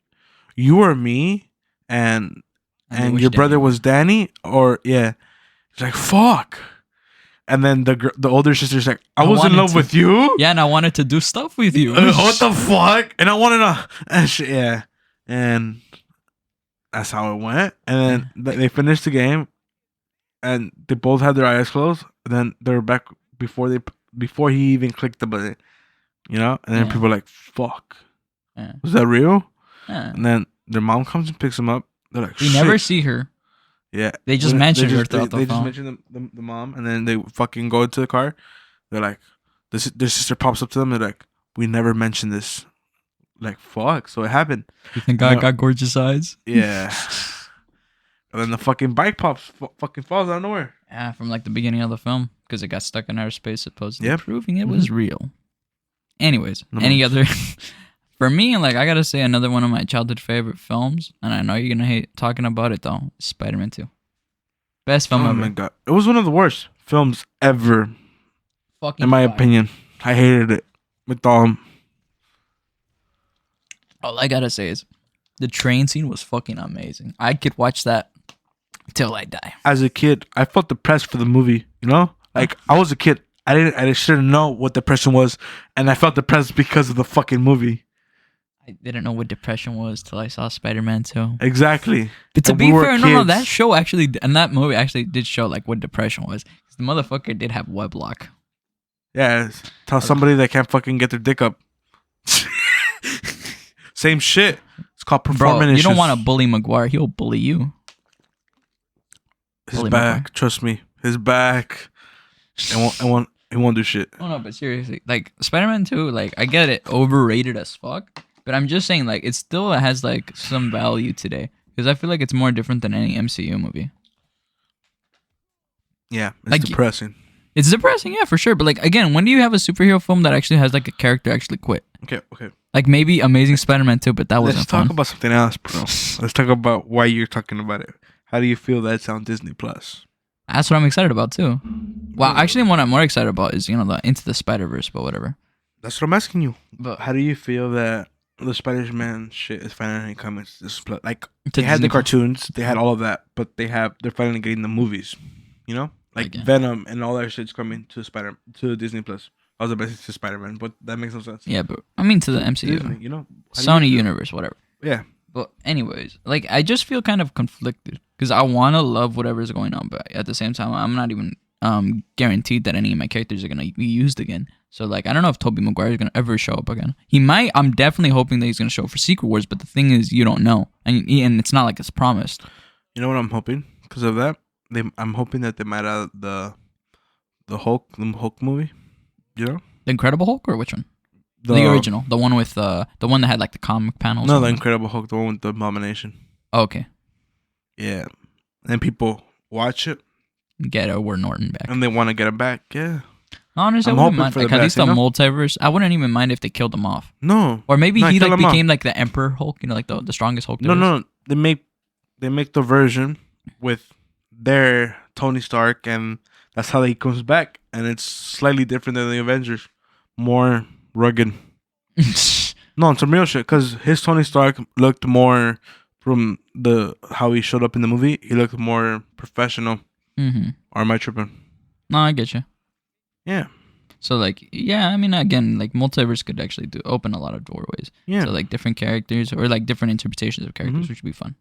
you are me, and your brother was Danny, or yeah. It's like fuck. And then the older sister's like, I was in love with you? Yeah, and I wanted to do stuff with you. What the fuck? And I wanted to... Yeah. And that's how it went. And then they finished the game. And they both had their eyes closed. And then they were back before he even clicked the button. And then people are like, fuck. Yeah. Was that real? Yeah. And then their mom comes and picks them up. They're like, we never see her. Yeah, they just mentioned her throughout the film. They just mentioned the mom, and then they fucking go into the car. They're like, their sister pops up to them. They're like, we never mentioned this. Like, fuck. So it happened. You think God got gorgeous eyes? Yeah. And then the fucking bike pops, fucking falls out of nowhere. Yeah, from like the beginning of the film because it got stuck in outer space, supposedly Yep. proving it was real. Anyways, No any moments. other? For me, like I gotta say another one of my childhood favorite films, and I know you're gonna hate talking about it though. Spider-Man 2, best film Oh ever. my god, it was one of the worst films ever, Fucking in my fire. opinion. I hated it with All I gotta say is the train scene was fucking amazing. I could watch that till I die. As a kid, I felt depressed for the movie. You know, like I was a kid. I shouldn't know what depression was, and I felt depressed because of the fucking movie. I didn't know what depression was till I saw Spider-Man 2. Exactly. But to And be we were fair, no, kids. that show actually, and that movie actually did show like what depression was. 'Cause the motherfucker did have weblock. Yeah, tell somebody that can't fucking get their dick up. Same shit. It's called Bro, performance you issues. don't want to bully Maguire. He'll bully you. His bully back. Maguire. Trust me, his back. He won't do shit. Oh no, but seriously, like Spider-Man 2, like I get it, overrated as fuck. But I'm just saying, like it still has like some value today because I feel like it's more different than any MCU movie. Yeah, it's Like, depressing. It's depressing, yeah, for sure. But like again, when do you have a superhero film that actually has like a character actually quit? Okay. Like maybe Amazing Spider-Man 2, but that Let's wasn't talk fun. about something else, bro. Let's talk about why you're talking about it. How do you feel that's on Disney Plus? That's what I'm excited about too. Well, actually, what I'm more excited about is the Into the Spider-Verse, but whatever. That's what I'm asking you. But How do you feel that the Spider-Man shit is finally coming to this Plus? Like To they had Disney the Plus. cartoons, they had all of that, but they're finally getting the movies. You know, like Again. Venom and all that shit's coming to Disney Plus. I was about to say Spider-Man, but that makes no sense. Yeah, but I mean to the MCU, Disney, you know, How do you Sony feel? Universe, whatever. Yeah, But anyways, like I just feel kind of conflicted because I want to love whatever's going on, but at the same time, I'm not even guaranteed that any of my characters are gonna be used again. So like, I don't know if Tobey Maguire is gonna ever show up again. He might. I'm definitely hoping that he's gonna show up for Secret Wars, but the thing is, you don't know, and it's not like it's promised. you know what I'm hoping because of that. I'm hoping that they might add the Hulk movie. You know, The Incredible Hulk or which one? The original, the one with the one that had like the comic panels. No, on the it. Incredible Hulk, the one with the abomination. Oh, okay, Yeah, and people watch it get Edward Norton back. and they want to get him back. Yeah, Honestly, I'm I wouldn't hoping mind. for the Like at least best, the you know? multiverse, I wouldn't even mind if they killed him off. no, Or maybe No, he kill like him off. became like the Emperor Hulk, like the strongest Hulk. there is. no. They make the version with their Tony Stark, and that's how he comes back. And it's slightly different than the Avengers, more rugged. No, it's some real shit. Because his Tony Stark looked more from how he showed up in the movie. He looked more professional. Mm-hmm. Or am I tripping? No, I get you. Yeah, So like, yeah, I mean, again, like multiverse could actually open a lot of doorways. yeah. So like different characters or like different interpretations of characters, Mhm. which would be fun.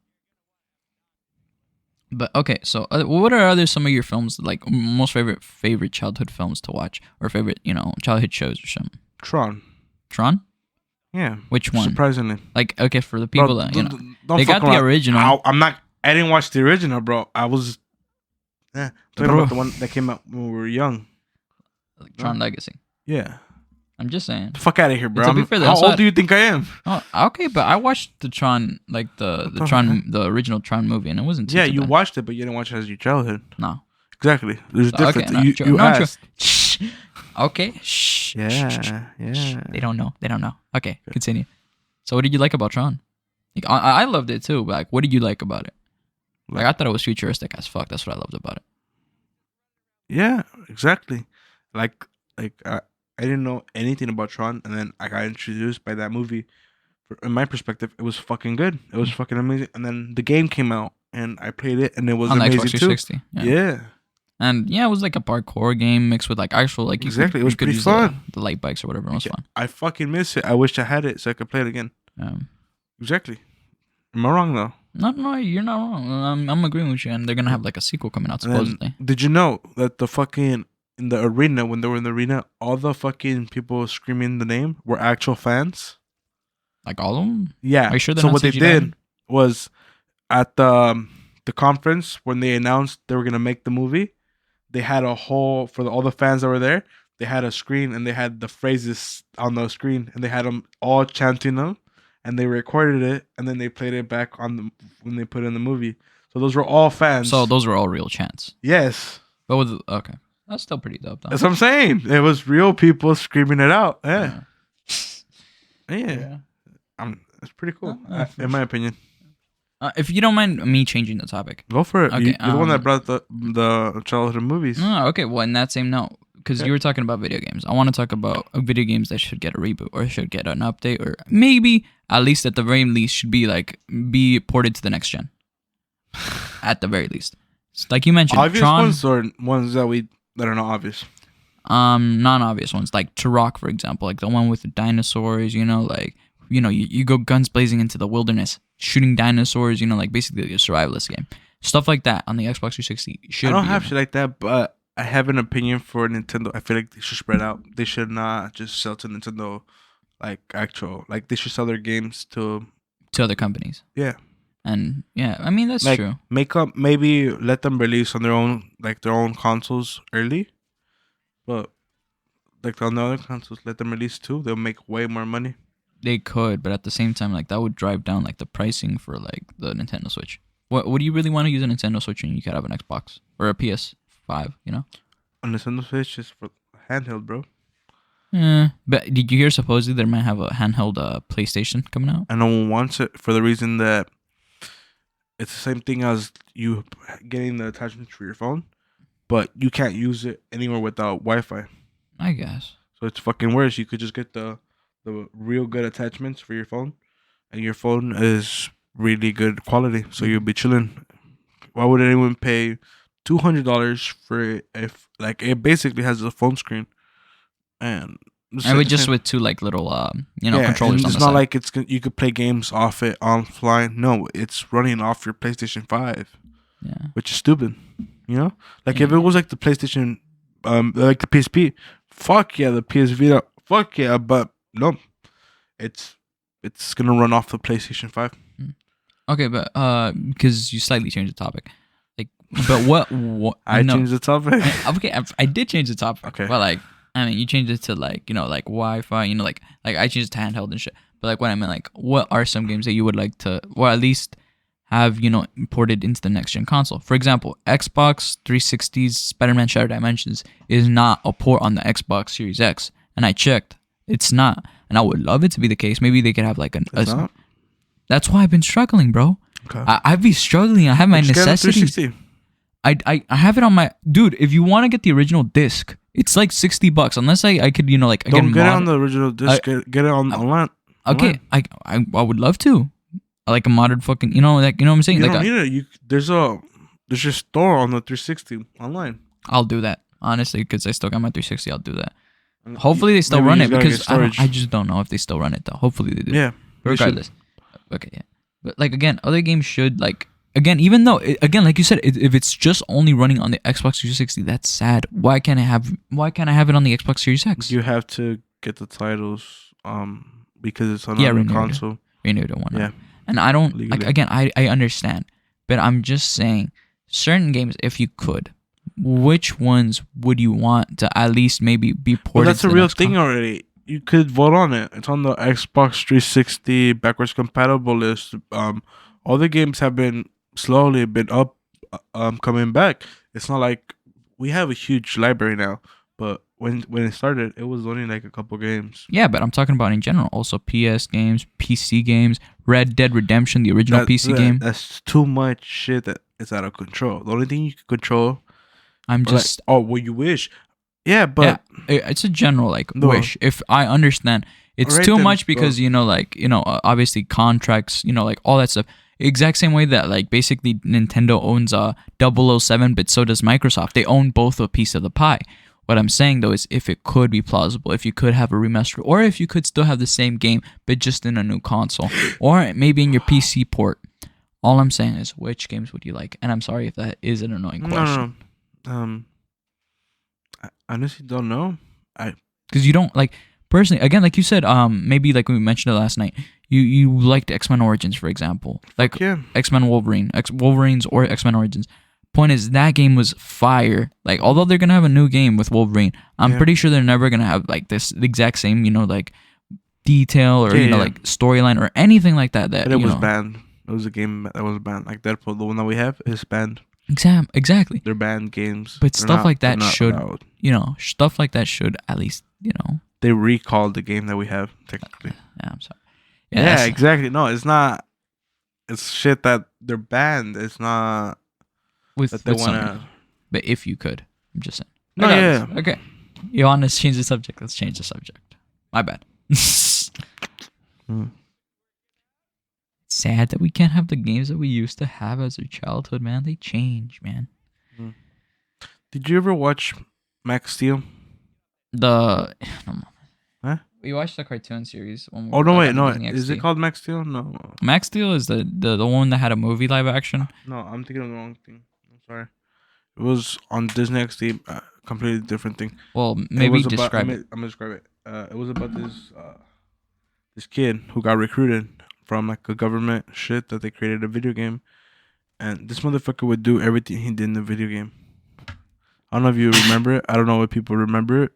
But okay, so what are other some of your films like most favorite childhood films to watch or favorite childhood shows or something? Tron. Tron? Yeah. Which one? Surprisingly. Like okay, for the people Bro, that don't they fuck got the around. original. I'm not. I didn't watch the original, bro. I was. Talking Bro. about the one that came out when we were young. like Tron Legacy. Yeah. I'm just saying. The fuck out of here, bro. to be fair, they How also old had- do you think I am? Oh, okay, but I watched the Tron, like the the Tron, the original Tron movie, and it wasn't too Yeah, too you bad. watched it, but you didn't watch it as your childhood. No. Exactly. There's a Okay, difference. no, you true. you No, true. asked. Shh. Okay. Shh. Yeah, Shh, shh, shh. yeah. They don't know. They don't know. Okay, continue. So, what did you like about Tron? Like, I loved it too. But like, what did you like about it? Like, I thought it was futuristic as fuck. That's what I loved about it. Yeah, exactly. Like I didn't know anything about Tron, and then I got introduced by that movie. In my perspective, it was fucking good. It was fucking amazing. And then the game came out, and I played it, and it was On the amazing Xbox too. 360. Yeah. And yeah, it was like a parkour game mixed with like actual like Exactly, it was you could pretty use fun. The light bikes or whatever. It was Yeah, fun. I fucking miss it. I wish I had it so I could play it again. Exactly. Am I wrong though? No, you're not wrong. I'm agreeing with you. And they're gonna have like a sequel coming out And then, supposedly. did you know that the fucking in the arena, when they were in the arena, all the fucking people screaming the name were actual fans? Like all of them. Yeah. Are you sure they're So not what they CGI? did was at the conference when they announced they were gonna make the movie, they had a whole for all the fans that were there. They had a screen and they had the phrases on the screen and they had them all chanting them, and they recorded it and then they played it back on when they put it in the movie. So those were all fans. So those were all real chants. Yes. But with okay, that's still pretty dope though. That's what I'm saying. It was real people screaming it out. Yeah. Yeah. It's pretty cool, in my opinion. If you don't mind me changing the topic. Go for it. Okay, You're the one that brought the childhood movies. Oh, okay. Well, in that same note, because you were talking about video games, I want to talk about video games that should get a reboot or should get an update, or maybe at least at the very least should be ported to the next gen. At the very least, like you mentioned, obvious Tron, ones or ones that are not obvious. Non-obvious ones like Turok, for example, like the one with the dinosaurs. You go guns blazing into the wilderness, shooting dinosaurs. Like basically a survivalist game. Stuff like that on the Xbox 360 should. I don't have shit like that, but I have an opinion for Nintendo. I feel like they should spread out. They should not just sell to Nintendo, like they should sell their games to other companies. Yeah. And yeah, I mean that's true. Maybe let them release on their own consoles early, but like on the other consoles, let them release too. They'll make way more money. They could, but at the same time, like that would drive down like the pricing for like the Nintendo Switch. What do you really want to use a Nintendo Switch when you could have an Xbox or a PS5? A Nintendo Switch is for handheld, bro. Yeah, but did you hear supposedly they might have a handheld PlayStation coming out? And no one wants it for the reason that it's the same thing as you getting the attachments for your phone, but you can't use it anywhere without Wi-Fi. I guess. So it's fucking worse. You could just get the real good attachments for your phone, and your phone is really good quality, so you'll be chilling. Why would anyone pay $200 for it if it basically has a phone screen and with two like little controllers on it's the not side. like you could play games off it offline. No, it's running off your PlayStation 5. Yeah, which is stupid. If it was like the PlayStation, like the PSP, fuck yeah, the PS Vita, fuck yeah, but no, it's gonna run off the PlayStation 5. Okay, but because you slightly changed the topic, but what I changed the topic. Okay, I did change the topic. Okay, but you changed it to Wi-Fi. I changed it to handheld and shit. But what I meant, what are some games that you would like to, or at least have imported into the next gen console? For example, Xbox 360's Spider-Man Shattered Dimensions is not a port on the Xbox Series X, and I checked, it's not. And I would love it to be the case. Maybe they could have it's not? That's why I've been struggling, bro. Okay. I've been struggling. I have my necessities. I have it on my dude. If you want to get the original disc, it's like $60. Unless I could don't get it on the original disc. Get it on online. Okay, I would love to. Like a modded fucking, you know what I'm saying? You don't need it. There's your store on the 360 online. I'll do that honestly because I still got my 360. I'll do that. Hopefully they still run it because I just don't know if they still run it though. Hopefully they do. Yeah. Regardless. Okay. Yeah. But again, other games should again, even though like you said, if it's just only running on the Xbox 360, that's sad. Why can't I have it on the Xbox Series X? You have to get the titles because it's on the console. Renewed one. Yeah. And I don't again. I understand, but I'm just saying, certain games, if you could, which ones would you want to at least maybe be ported? Well, that's a real thing already. You could vote on it. It's on the Xbox 360 backwards compatible list. All the games have been slowly up, coming back. It's not like we have a huge library now, but when it started, it was only like a couple games. Yeah, but I'm talking about in general. Also, PS games, PC games, Red Dead Redemption, the original PC game. That's too much shit that is out of control. The only thing you can control. What you wish. Yeah, but it's a general wish. If I understand, it's too much because obviously contracts, all that stuff. Exact same way that basically Nintendo owns 007, but so does Microsoft. They own both a piece of the pie. What I'm saying though is if it could be plausible, if you could have a remaster, or if you could still have the same game but just in a new console, or maybe in your PC port. All I'm saying is which games would you like? And I'm sorry if that is an annoying question. No. I honestly don't know. Because you don't personally. Again, like you said, maybe like we mentioned it last night. You liked X-Men Origins, for example, X-Men Wolverine, Wolverines or X-Men Origins. Point is, that game was fire. Although they're gonna have a new game with Wolverine, I'm pretty sure they're never gonna have this exact same detail or storyline or anything like that. It was banned. It It was a game that was banned. Like Deadpool, the one that we have is banned. Exactly. They're banned games. But They're stuff not- like they're that not should, allowed. stuff like that should at least, They recalled the game that we have technically. Yeah, I'm sorry. Yeah, that's- exactly. No, it's not. It's shit that they're banned. It's not With, that they with some want reason. But if you could, I'm just saying. No, Regardless. yeah. Okay. You want to change the subject? Let's change the subject. My bad. Hmm. Sad that we can't have the games that we used to have as a childhood, man. They change, man. Did you ever watch Max Steel? No, Huh? we watched the cartoon series. When we Oh were, no, like, wait, on no. Disney Is it XD. called Max Steel? No, Max Steel is the one that had a movie live action. no. I'm thinking of the wrong thing. I'm sorry. It was on Disney XD. Completely different thing. Well, It maybe was about, describe it. I'm gonna describe it. It was about this kid who got recruited from like a government shit that they created a video game, and this motherfucker would do everything he did in the video game. I don't know if you remember it. I don't know if people remember it,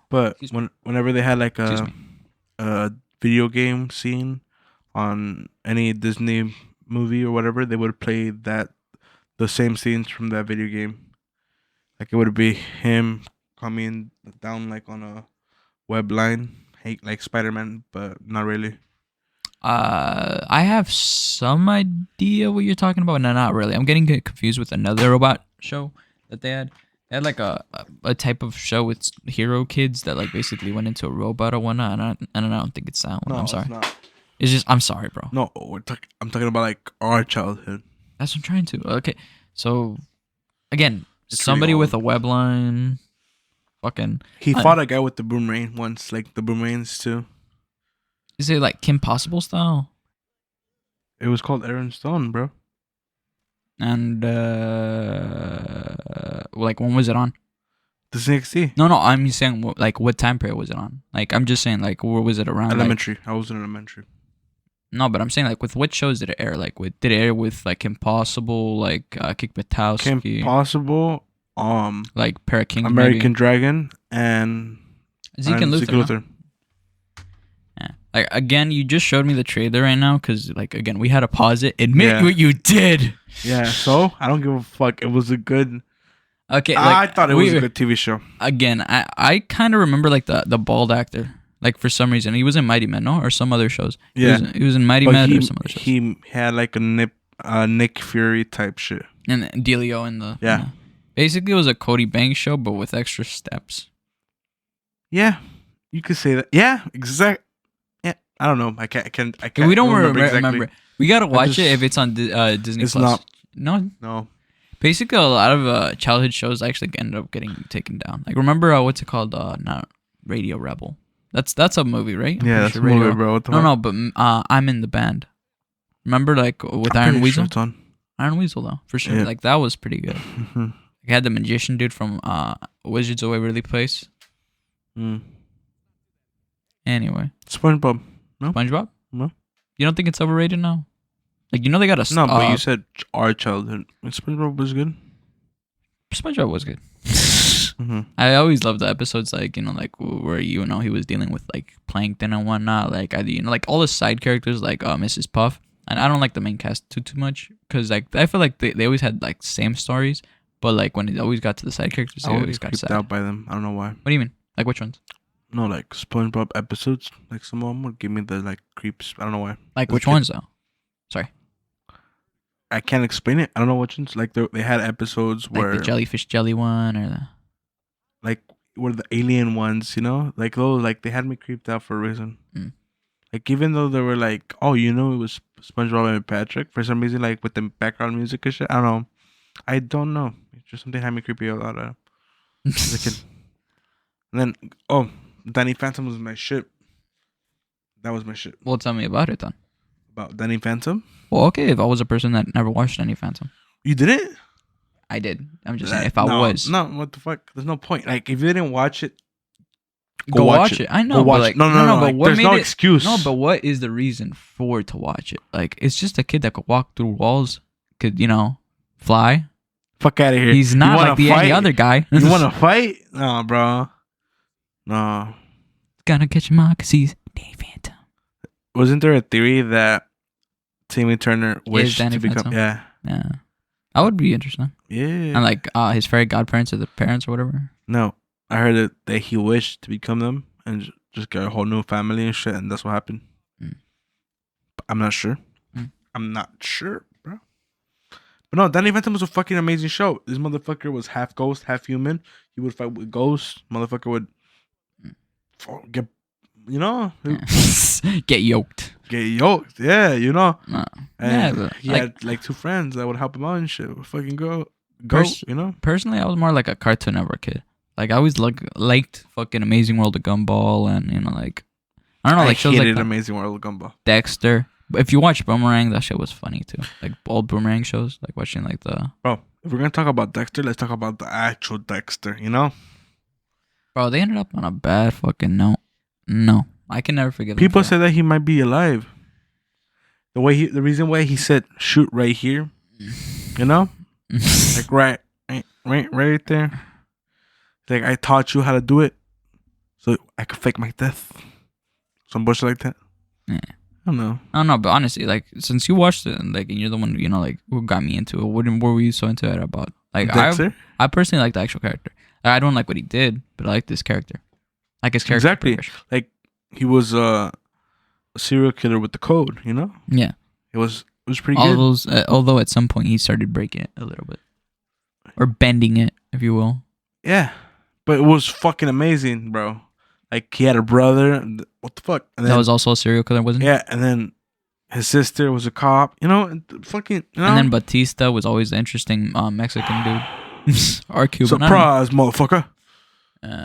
but whenever they had like a video game scene on any Disney movie or whatever, they would play the same scenes from that video game. Like it would be him coming down like on a web line, like Spider-Man, but not really. I have some idea what you're talking about. No, not really. I'm getting confused with another robot show that they had. They had like a type of show with hero kids that like basically went into a robot or whatnot. And I don't think it's that one. No, I'm sorry. It's not. It's just I'm sorry, bro. No, I'm talking about like our childhood. That's what I'm trying to. Okay, so again, It's somebody really with a web line. Fucking. He fought a guy with the boomerang once, like the boomerangs too. Is it like Kim Possible style? It was called Aaron Stone, bro. And like when was it on? Disney XD. No, I'm saying like what time period was it on? Like I'm just saying like where was it around? Elementary. I was in elementary. No, but I'm saying like with what shows did it air? Like did it air with like Impossible, like Kick Buttowski, Kim Possible, like Para King, American Dragon, and Zeke and Luther. No? Yeah. Like again, you just showed me the trailer right now because like again we had to pause it. Admit what you did. Yeah. So I don't give a fuck. It was a good. Okay. I thought it was a good TV show. Again, I kind of remember like the bald actor. Like for some reason he was in Mighty Men, no, or some other shows. Yeah, he was in Mighty Men or some other shows. He had like a Nick Fury type shit. And Delio in the yeah. Basically, it was a Cody Banks show, but with extra steps. Yeah, you could say that. Yeah, exact. Yeah, I don't know. I can't. We don't remember. Exactly. We gotta watch it if it's on Disney. It's Plus. not. No. Basically, a lot of childhood shows actually ended up getting taken down. Like remember what's it called? Not Radio Rebel. That's a movie, right? Yeah, that's a movie, bro. What the fuck? No, but I'm in the band. Remember, like with Iron Weasel. Sure Iron Weasel, though, for sure. Yeah. Like that was pretty good. I had the magician dude from Wizards of Waverly Place. Anyway, SpongeBob. No? SpongeBob. No. You don't think it's overrated now? Like they got a no, but you said our childhood. SpongeBob was good. SpongeBob was good. I always loved the episodes like like where he was dealing with like plankton and whatnot, like like all the side characters like Mrs. Puff, and I don't like the main cast too much because like I feel like they always had like same stories, but like when it always got to the side characters, they always got sad. Out by them. I don't know why. What do you mean? Like which ones? No, like SpongeBob episodes. Like some of them would give me the like creeps. I don't know why. Like which ones though? Sorry. I can't explain it. I don't know which ones. Like they had episodes like where the jellyfish jelly one or the like were the alien ones, like those, like they had me creeped out for a reason. Like even though they were like, oh, it was SpongeBob and Patrick, for some reason, like with the background music and shit. I don't know. It's just something that had me creepy a lot as a kid. And then Danny Phantom was my shit. That was my shit. Well, tell me about it then. About Danny Phantom? Well, okay, if I was a person that never watched Danny Phantom. You didn't? I did. I'm just saying if I was. No, what the fuck? There's no point. Like if you didn't watch it, go watch it. I know, go but like no. But like, what there's made no it, excuse. No, but what is the reason to watch it? Like it's just a kid that could walk through walls, could fly. Fuck out of here. He's not like any other guy. You want to fight? No, bro. No. Gonna catch him out because he's Danny Phantom. Wasn't there a theory that Timmy Turner wished Danny to become. Phantom. Yeah. Yeah, that would be interesting. Yeah. And like his fairy godparents or the parents or whatever. No, I heard that he wished to become them and just get a whole new family and shit, and that's what happened. Mm. But I'm not sure. Mm. I'm not sure, bro. But no, Danny Phantom was a fucking amazing show. This motherfucker was half ghost, half human. He would fight with ghosts. Motherfucker would get, you know, Get yoked. get yoked. Yeah, you know. No. And Yeah, but he had like 2 friends that would help him out and shit. Fucking go, Pers- you know. Personally, I was more like a Cartoon Network kid. Like I always liked fucking Amazing World of Gumball and like I don't know, like I shows like hated that. Amazing World of Gumball. Dexter. But if you watch Boomerang, that shit was funny too. Like old Boomerang shows, like watching like the. Bro, if we're gonna talk about Dexter, let's talk about the actual Dexter. You know. Bro, they ended up on a bad fucking note. No, I can never forget. People say that he might be alive. The reason why he said shoot right here, you know, like right there. Like I taught you how to do it, so I could fake my death. Some bullshit like that. Yeah. I don't know. I don't know, but honestly, like since you watched it, and like and you're the one, like who got me into it. What were you so into it about? Like Dexter? I personally like the actual character. I don't like what he did, but I like this character. Like his character. Exactly. Like he was a serial killer with the code. You know. Yeah. It was pretty good. Those, although at some point he started breaking it a little bit, or bending it, if you will. Yeah, but it was fucking amazing, bro. Like he had a brother. What the fuck? And That was also a serial killer, wasn't it? Yeah, and then his sister was a cop. You know, fucking. You know? And then Batista was always the interesting Mexican dude, or Cuban. Surprise, motherfucker!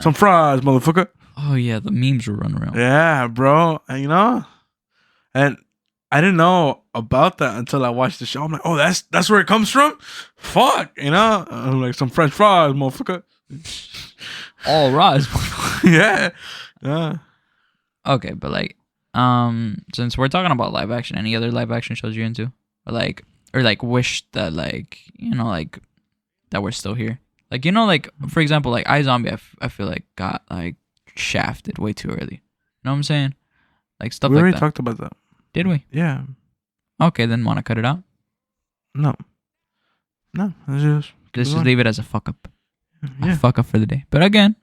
Some fries, motherfucker! Oh yeah, the memes were running around. Yeah, bro. And, you know, and I didn't know about that until I watched the show. I'm like, oh, that's where it comes from. Fuck, you know. I'm like some French fries, motherfucker. All right. Yeah. Okay, but like, since we're talking about live action, any other live action shows you're into, or like wish that like like that we're still here, like like for example like iZombie, I feel like got like shafted way too early. You know what I'm saying? Like stuff we like already that. talked about that. Did we? Yeah. Okay, then want to cut it out? No. Let's Just leave it as a fuck up. Yeah. A fuck up for the day. But again,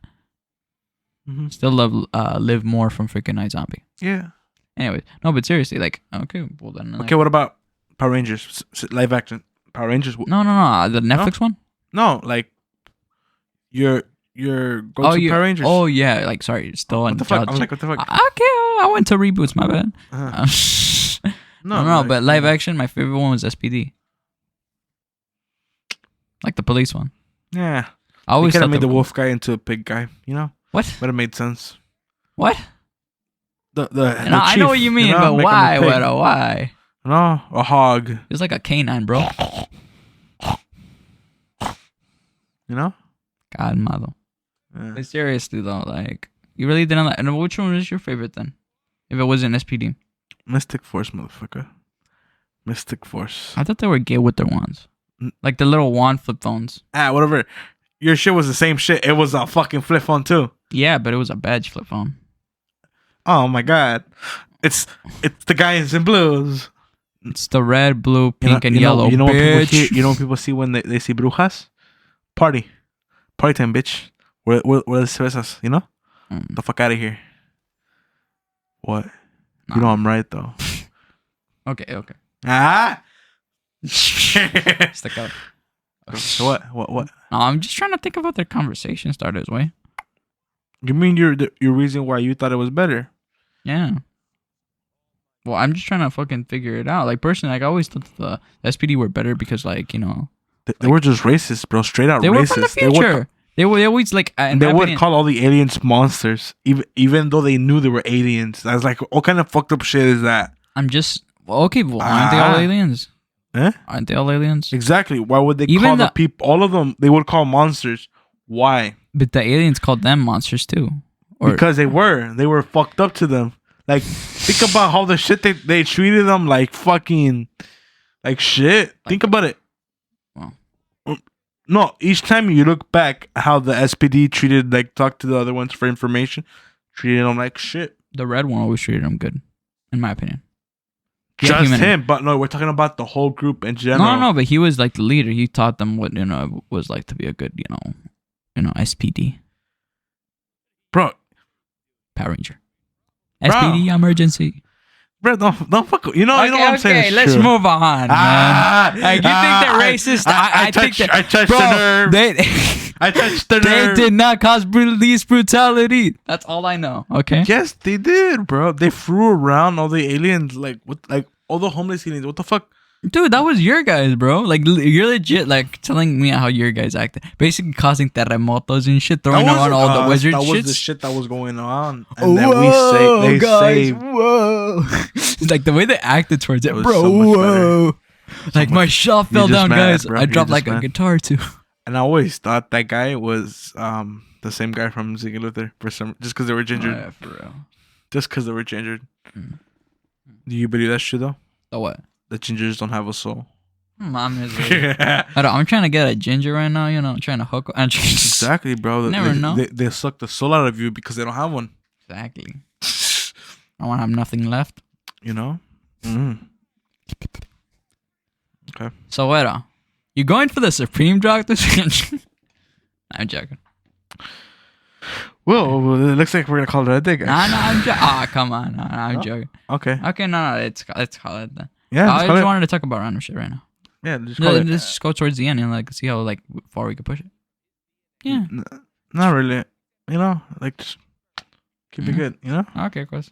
Mm-hmm. still love Live More from freaking iZombie. Yeah. Anyways, no, but seriously, like, okay, well then. Like, Okay, what about Power Rangers? Live action Power Rangers? No, the Netflix one. No, like your go to Power Rangers. Oh yeah, like sorry, still what on. the fuck? I'm like, what the fuck? Okay, I went to reboots. My bad. Uh-huh. No, like, but live action, my favorite one was SPD. Like the police one. Yeah. I always could have thought made they the were- wolf guy into a pig guy. You know, What? would have made sense. What? The No, I know what you mean, but why? Why? No, a hog. It's like a canine, bro. You know. God, mother. Yeah. But seriously though, like you really didn't like. And which one was your favorite then? If it wasn't SPD, Mystic Force, motherfucker. Mystic Force. I thought they were gay with their wands, like the little wand flip phones. Whatever. Your shit was the same shit. It was a fucking flip phone too. Yeah, but it was a badge flip phone. Oh my god. It's the guys in blues. It's the red, blue, pink, and you yellow. You know what people bitch. see? You know what people see when they see brujas? Party time, bitch. Where the cervezas? You know? The fuck out of here. What? Nah. You know I'm right though. Okay. Stick up. So what? No, I'm just trying to think about their conversation starters, way. You mean your reason why you thought it was better? Yeah. Well, I'm just trying to fucking figure it out. Like personally, like I always thought the SPD were better because, like They were just racist, bro. Straight out they racist. were from the future. They always like. They would call all the aliens monsters, even though they knew they were aliens. I was like, what kind of fucked up shit is that? I'm just okay. Well, aren't they all aliens? Eh? Aren't they all aliens? Exactly. Why would they Even call the people? All of them, they would call monsters. Why? But the aliens called them monsters too. Because they were fucked up to them. Like, think about how the shit they treated them like fucking, like shit. Think about it. Wow. No, each time you look back, how the SPD talked to the other ones for information, treated them like shit. The red one always treated them good, in my opinion. Yeah, just human. him. But no, we're talking about the whole group in general. No, but he was like the leader. He taught them what it was like to be a good, SPD, Bro, Power Ranger. Bro. SPD emergency. bro, don't fuck. You know what I'm saying. It's Let's true. move on, man. Like, you think they're racist? I think touched, that, I touched bro, the nerve. They, I touched the they nerve. did not cause police brutality. That's all I know. Okay. Yes, they did, bro. They threw around all the aliens, like all the homeless aliens. What the fuck? Dude, that was your guys, bro. Like, you're legit, like, telling me how your guys acted. Basically causing terremotos and shit, throwing around all the wizard That was shits. the shit that was going on. And then they saved. Whoa. Like, the way they acted towards it, was bro. so much better. Whoa. Like, my shelf fell just down, mad, guys. bro. I You're dropped, just like, a mad. guitar, too. And I always thought that guy was the same guy from Ziggy Luther just because they were gingered. Oh, yeah, for real. Just because they were gingered. Mm. Do you believe that's true though? So what? The gingers don't have a soul. I'm I'm trying to get a ginger right now, trying to hook. Exactly, bro. Never know. They suck the soul out of you because they don't have one. Exactly. I want to have nothing left. You know? Mm. Okay. So what? You going for the Supreme drop this weekend? I'm joking. Well, it looks like we're gonna call it a day, guys. I'm joking. Ah, come on. I'm joking. Okay. Okay, no, let's call it then. Yeah. I just wanted to talk about random shit right now. Yeah. Just call it. Let's just go towards the end and like see how far we can push it. Yeah. Not really. Just keep it Mhm. good. Okay, of course.